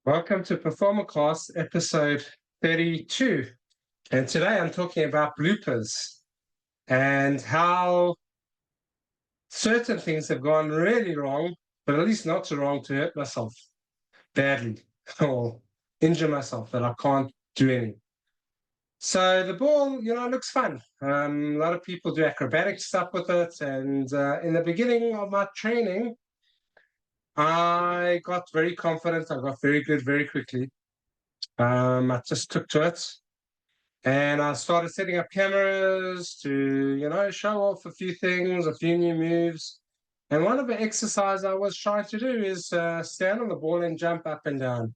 Welcome to Performacast episode 32. And today I'm talking about bloopers and how certain things have gone really wrong, but at least not so wrong to hurt myself badly or injure myself that I can't do any. So the ball, looks fun. A lot of people do acrobatic stuff with it. And in the beginning of my training, I got very confident. I got very good very quickly. I just took to it and I started setting up cameras to, show off a few things, a few new moves. And one of the exercises I was trying to do is stand on the ball and jump up and down,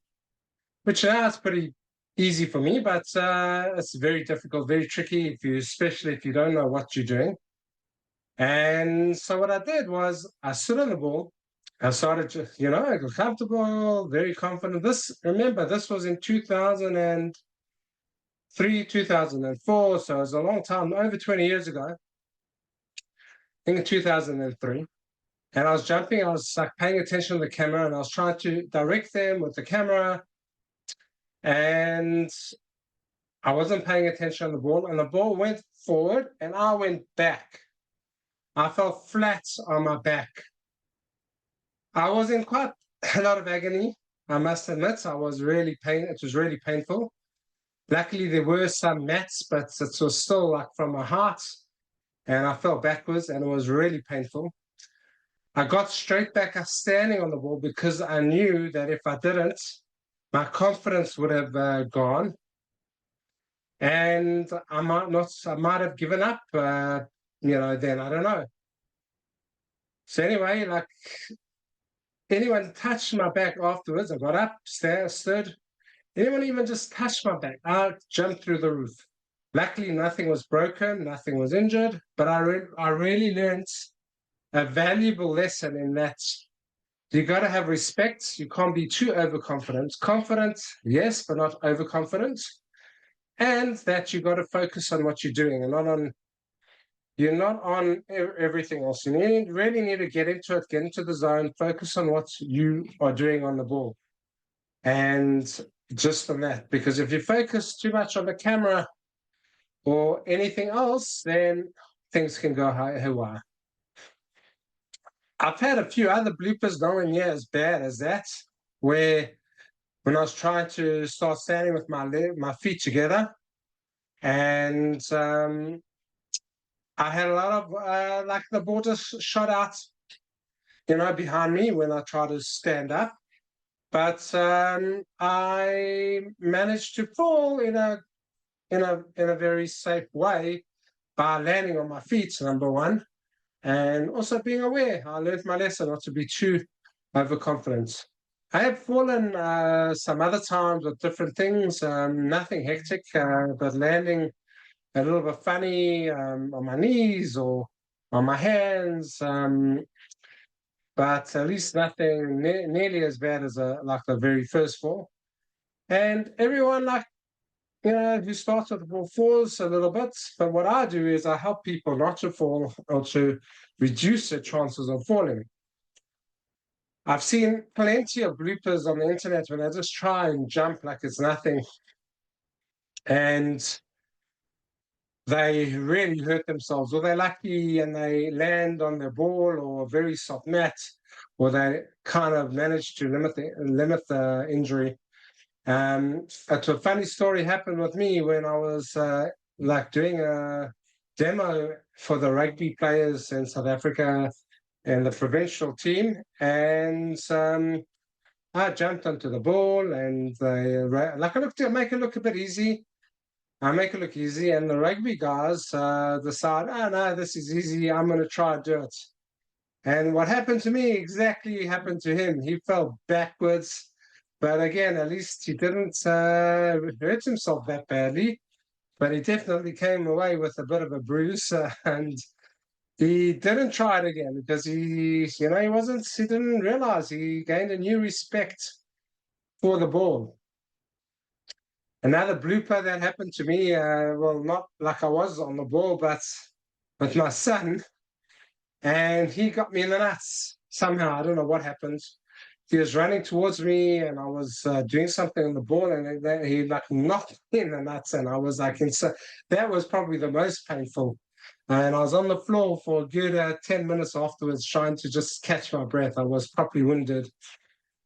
which now is pretty easy for me, but it's very difficult, very tricky, especially if you don't know what you're doing. And so what I did was I stood on the ball. I started to, I got comfortable, very confident. Remember, this was in 2003, 2004. So it was a long time, over 20 years ago. I think in 2003. And I was jumping, I was like paying attention to the camera and I was trying to direct them with the camera. And I wasn't paying attention on the ball, and the ball went forward and I went back. I fell flat on my back. I was in quite a lot of agony, I must admit. It was really painful. Luckily, there were some mats, but it was still like from my heart, and I fell backwards, and it was really painful. I got straight back up standing on the ball because I knew that if I didn't, my confidence would have gone, and I might have given up, then, I don't know. So anyway, like, anyone touched my back afterwards, I got up, stood. Anyone even just touched my back, I jumped through the roof. Luckily, nothing was broken, nothing was injured, but I really learned a valuable lesson in that you got to have respect. You can't be too overconfident. Confident, yes, but not overconfident. And that you got to focus on what you're doing and you're not on everything else. You really need to get into the zone, focus on what you are doing on the ball. And just on that, because if you focus too much on the camera or anything else, then things can go haywire. I've had a few other bloopers nowhere near as bad as that, where when I was trying to start standing with my feet together, and I had a lot of like the ball just shot out, behind me when I tried to stand up. But I managed to fall in a very safe way by landing on my feet, number one, and also being aware. I learned my lesson not to be too overconfident. I have fallen some other times with different things, nothing hectic, but landing a little bit funny on my knees or on my hands, but at least nothing nearly as bad as like the very first fall. And everyone, who starts with the ball falls a little bit, but what I do is I help people not to fall or to reduce their chances of falling. I've seen plenty of bloopers on the internet when they just try and jump like it's nothing, and they really hurt themselves, or they're lucky and they land on their ball or a very soft mat, or they kind of manage to limit the injury. A funny story happened with me when I was doing a demo for the rugby players in South Africa and the provincial team, and I jumped onto the ball and I make it look a bit easy. I make it look easy, and the rugby guys decide, oh no, this is easy, I'm going to try and do it. And what happened to me exactly happened to him. He fell backwards, but again, at least he didn't hurt himself that badly, but he definitely came away with a bit of a bruise, and he didn't try it again because he didn't realize he gained a new respect for the ball. Another blooper that happened to me, well, not like I was on the ball, but with my son, and he got me in the nuts somehow. I don't know what happened. he was running towards me, and I was doing something on the ball, and he like knocked me in the nuts, and I was like, that was probably the most painful. And I was on the floor for a good 10 minutes afterwards, trying to just catch my breath. I was properly winded.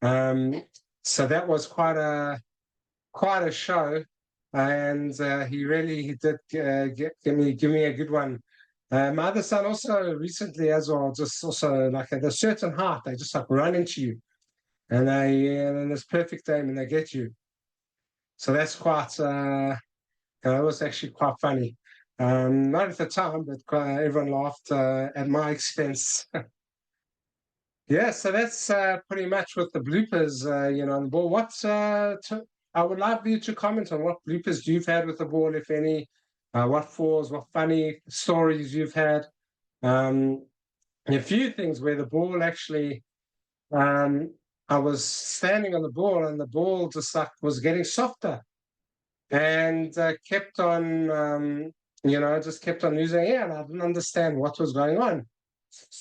So that was quite a show, and he did give me a good one. My other son also recently as well, just also like at a certain height, they just like run into you, and and this perfect aim, and they get you. So that's quite it was actually quite funny. Not at the time, but everyone laughed at my expense. Yeah, so that's pretty much with the bloopers, on the ball. I would like you to comment on what bloopers you've had with the ball, if any, what falls, what funny stories you've had. Um, a few things where the ball actually, I was standing on the ball and the ball just like was getting softer and kept on, just kept on losing air, and I didn't understand what was going on.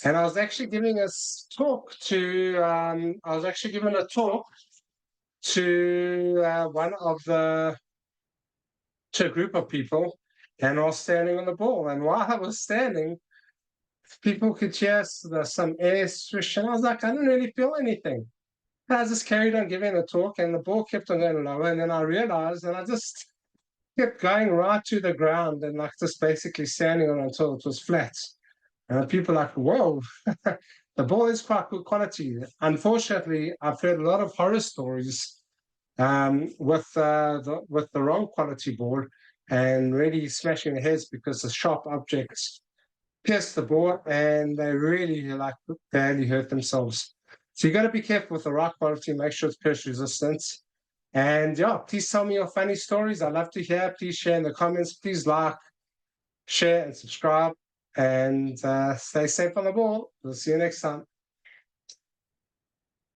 And I was actually giving a talk to, I was actually giving a talk to to a group of people, and I was standing on the ball. And while I was standing, people could hear some air swish, and I was like, I didn't really feel anything. And I just carried on giving the talk, and the ball kept on going lower. And then I realized, and I just kept going right to the ground, and like just basically standing on it until it was flat. People are like, whoa, the ball is quite good quality. Unfortunately, I've heard a lot of horror stories with the wrong quality ball and really smashing their heads because the sharp objects pierce the ball and they really like badly hurt themselves. So you got to be careful with the right quality, make sure it's pierce resistant. And yeah, please tell me your funny stories. I'd love to hear. Please share in the comments. Please like, share, and subscribe. And stay safe on the ball. We'll see you next time.